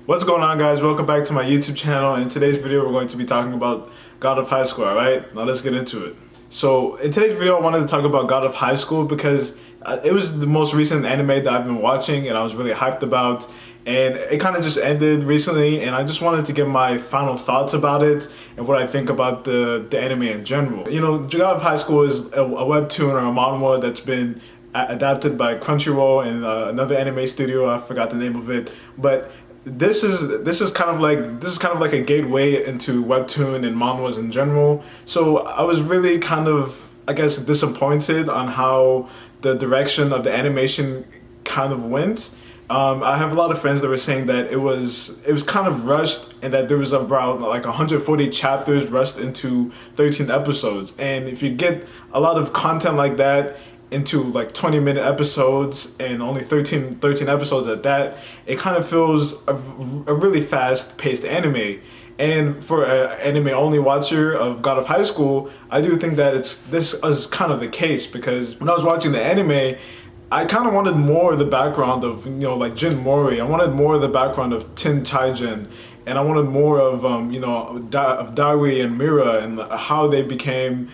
What's going on, guys? Welcome back to my YouTube channel. In today's video, we're going to be talking about God of High School, alright? Now let's get into it. So in today's video, I wanted to talk about God of High School because it was the most recent anime that I've been watching and I was really hyped about. And it kind of just ended recently, and I just wanted to give my final thoughts about it and what I think about the anime in general. You know, God of High School is a webtoon or a manhwa that's been adapted by Crunchyroll and another anime studio. I forgot the name of it, but this is kind of like a gateway into webtoon and manhwas in general. So I was really kind of, I guess, disappointed on how the direction of the animation kind of went. I have a lot of friends that were saying that it was kind of rushed and that there was about like 140 chapters rushed into 13 episodes. And if you get a lot of content like that into like 20-minute episodes and only 13 episodes at that, it kind of feels a really fast-paced anime. And for an anime-only watcher of God of High School, I do think that this is kind of the case, because when I was watching the anime, I kind of wanted more of the background of, like Jin Mori. I wanted more of the background of Tin Taijin, and I wanted more of of Daiwi and Mira and how they became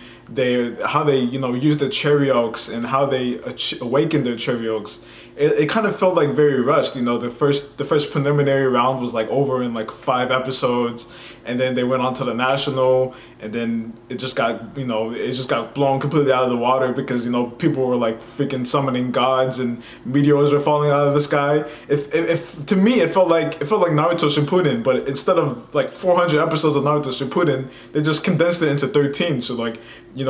how they used the cherry oaks and how they awakened their cherry oaks. It kind of felt like very rushed. The first preliminary round was like over in like 5 episodes, and then they went on to the national, and then it just got blown completely out of the water because people were like freaking summoning gods and meteors were falling out of the sky. If to me it felt like Naruto Shippuden, but instead of like 400 episodes of Naruto Shippuden, they just condensed it into 13. So like in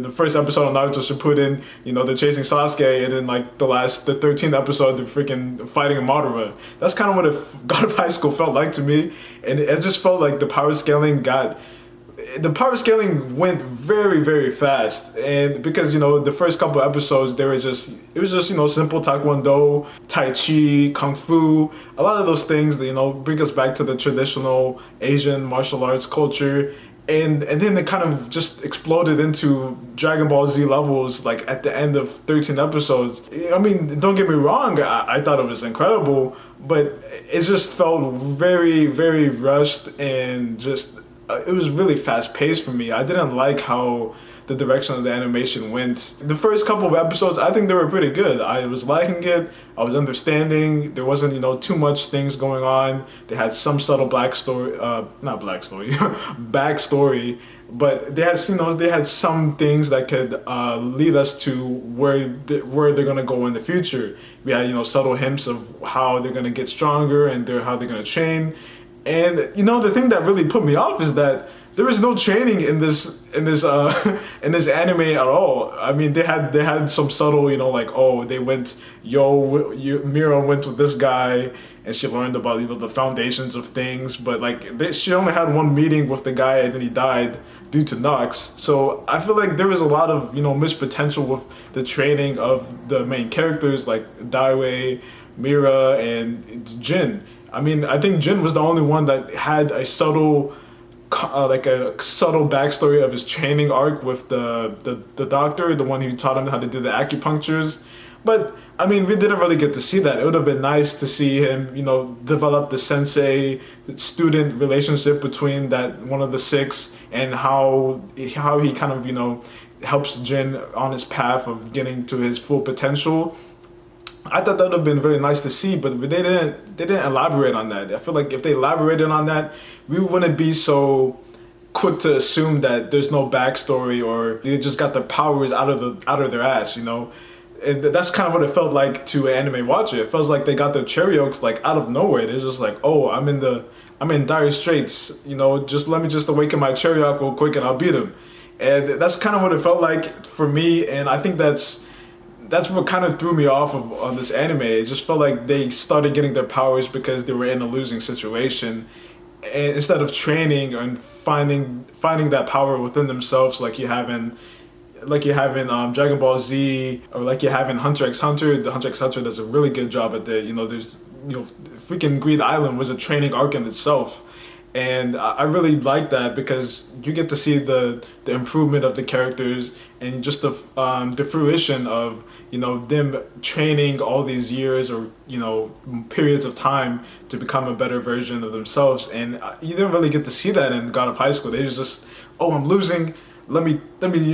the first episode of Naruto Shippuden, they're chasing Sasuke, and then like the 13th episode, they're freaking fighting Madara. That's kind of what God of High School felt like to me, and it just felt like the power scaling went very, very fast. And because the first couple episodes, it was just simple taekwondo, tai chi, kung fu, a lot of those things that bring us back to the traditional Asian martial arts culture. And then it kind of just exploded into Dragon Ball Z levels, like at the end of 13 episodes. I mean, don't get me wrong, I thought it was incredible, but it just felt very, very rushed, and just it was really fast paced for me. I didn't like how the direction of the animation went. The first couple of episodes, I think they were pretty good. I was liking it. I was understanding. There wasn't, too much things going on. They had some subtle backstory, backstory, but they had some things that could lead us to where they're gonna go in the future. We had, subtle hints of how they're gonna get stronger and how they're gonna train. And the thing that really put me off is that there was no training in this anime at all. I mean, they had some subtle, they went, Mira went with this guy and she learned about the foundations of things, but like she only had one meeting with the guy and then he died due to Nox. So I feel like there was a lot of missed potential with the training of the main characters like Daiwei, Mira, and Jin. I mean, I think Jin was the only one that had a subtle backstory of his training arc with the doctor, the one who taught him how to do the acupunctures. But I mean, we didn't really get to see that. It would have been nice to see him, develop the sensei-student relationship between that one of the 6, and how he kind of helps Jin on his path of getting to his full potential. I thought that would have been very nice to see, but they didn't elaborate on that. I feel like if they elaborated on that, we wouldn't be so quick to assume that there's no backstory or they just got their powers out of their ass, And that's kind of what it felt like to an anime watcher. It feels like they got their cherry oaks like out of nowhere. They're just like, oh, I'm in dire straits, just let me just awaken my cherry oak real quick and I'll beat him. And that's kind of what it felt like for me, and I think that's what kind of threw me off on this anime. It just felt like they started getting their powers because they were in a losing situation, and instead of training and finding that power within themselves, like you have in Dragon Ball Z, or like you have in Hunter x Hunter. The Hunter x Hunter does a really good job at that. Freaking Greed Island was a training arc in itself. And I really like that because you get to see the improvement of the characters and just the fruition of, you know, them training all these years or, you know, periods of time to become a better version of themselves. And you didn't really get to see that in God of High School. They just, oh, I'm losing, let me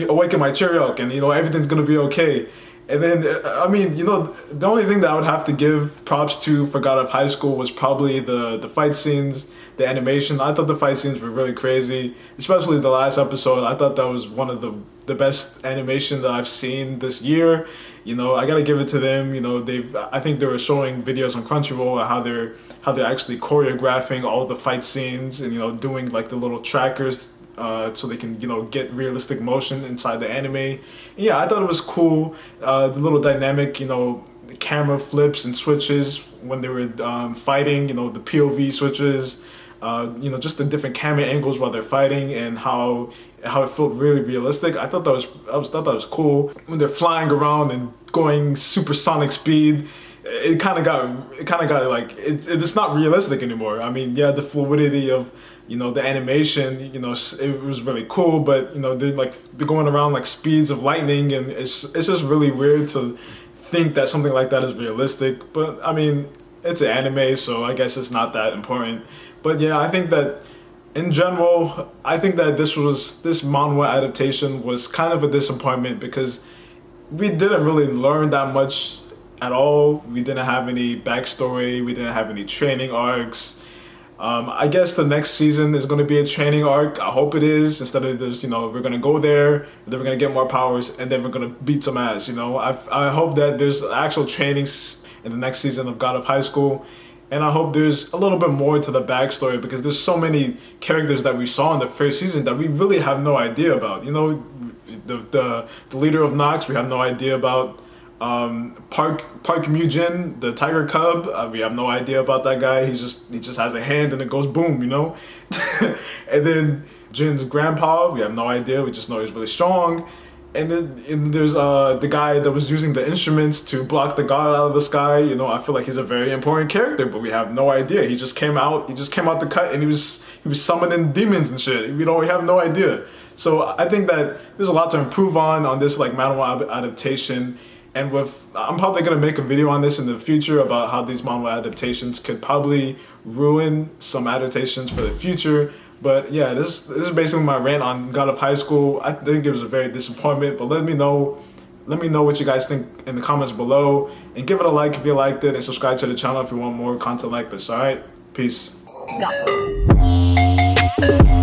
awaken my Cherokee and, you know, everything's gonna be okay. And then, I mean, you know, the only thing that I would have to give props to for God of High School was probably the fight scenes, the animation. I thought the fight scenes were really crazy, especially the last episode. I thought that was one of the best animation that I've seen this year. You know, I gotta give it to them. You know, I think they were showing videos on Crunchyroll how they're actually choreographing all the fight scenes and, you know, doing like the little trackers so they can, you know, get realistic motion inside the anime. Yeah, I thought it was cool. The little dynamic, you know, the camera flips and switches when they were fighting, you know, the POV switches, you know, just the different camera angles while they're fighting and how it felt really realistic. I thought that was cool. When they're flying around and going supersonic speed, it kind of got like it's not realistic anymore. I mean, yeah, the fluidity of, you know, the animation, you know, it was really cool, but, you know, they're going around like speeds of lightning, and it's just really weird to think that something like that is realistic. But I mean, it's an anime, so I guess it's not that important. But yeah, I think that in general, I think that this manhwa adaptation was kind of a disappointment because we didn't really learn that much at all. We didn't have any backstory. We didn't have any training arcs. I guess the next season is going to be a training arc. I hope it is. Instead of this, you know, we're going to go there, then we're going to get more powers, and then we're going to beat some ass, you know. I hope that there's actual trainings in the next season of God of High School. And I hope there's a little bit more to the backstory because there's so many characters that we saw in the first season that we really have no idea about. You know, the leader of Nox, we have no idea about. Park Mujin, the tiger cub, we have no idea about that guy. He just has a hand and it goes boom, you know. And then Jin's grandpa, we have no idea. We just know he's really strong. And then there's the guy that was using the instruments to block the god out of the sky. You know, I feel like he's a very important character, but we have no idea. He just came out the cut, and he was summoning demons and shit. You know, we have no idea. So I think that there's a lot to improve on this like manhwa adaptation. And I'm probably gonna make a video on this in the future about how these manhwa adaptations could probably ruin some adaptations for the future. But yeah, this is basically my rant on God of High School. I think it was a very disappointment, but let me know what you guys think in the comments below, and give it a like if you liked it, and subscribe to the channel if you want more content like this. All right, peace. Go.